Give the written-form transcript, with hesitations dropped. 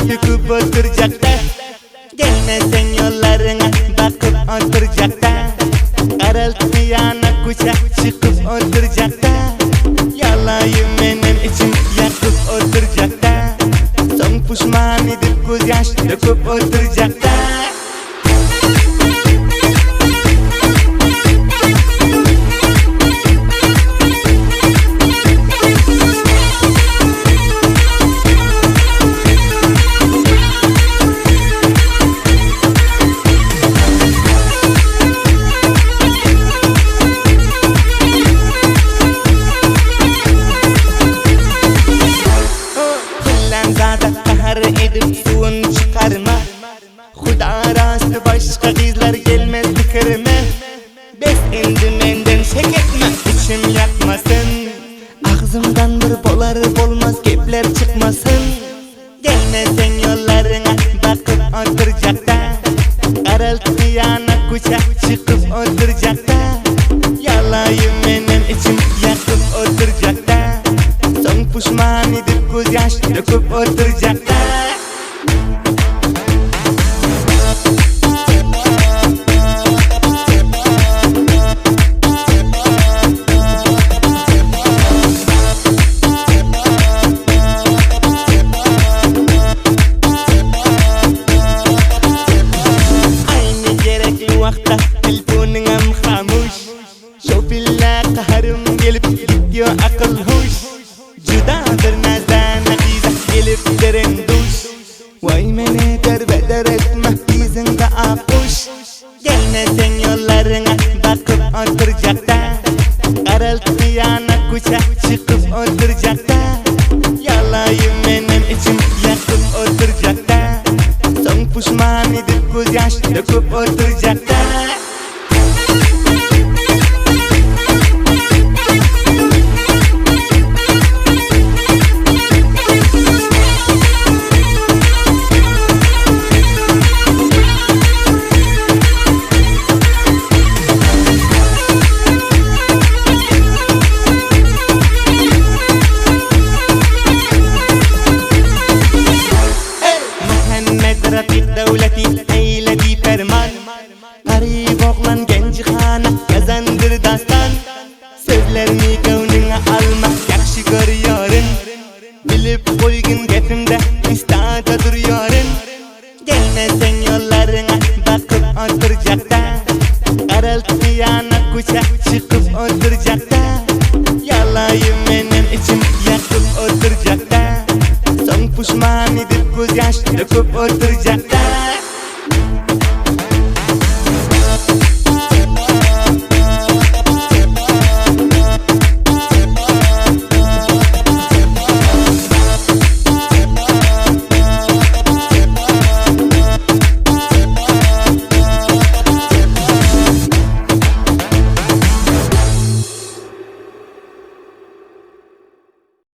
döküp oturacakta. Gelmesen yollarına bakıp oturacakta. Karaltmayana kuça çıkıp oturacakta. Yalayı benim için yakıp oturacakta. Son pişman edip göz yaş döküp oturacakta. Kahar edip suyun çıkarma. Huda rastı başka kızlar gelmez fikirime. Bes indi menden şek etme, içim yakmasın. Ağzımdan bir bolar bolmaz gepler çıkmasın. Gelmesen yollarına bakıp oturacakta. Karaltmayana kuça çıkıp oturacakta. Yalayı benim içim yakıp oturacakta. Son pişman edip göz yaş döküp oturacakta. Aynı gerekli vakta telefonuna hamuş. Şofilla kaharım gelip gidiyor akıl huş. Juda bir nazdan akiza gelip derin duş. Vay mene derbeder etme izinde akuş. Gelmesen yollarına bakıp oturacakta. Karaltmayana kuça çıkıp oturacakta. Yalayı benim içim yakıp oturacakta. Son pişman edip göz yaş döküp oturacakta. Rafik devleti eyledi ferman. Garip oğlan genci hana kazandır dastan. Sözlerini gönlüne almak yakşı görüyorun. Bilip koygun gepimde istada duruyorun. Gelmesen yollarına bakıp oturacakta. Karaltmayana kuça çıkıp oturacakta. Yalayı benim içim yakıp oturacakta. Son pişman edip göz yaş döküp oturacakta.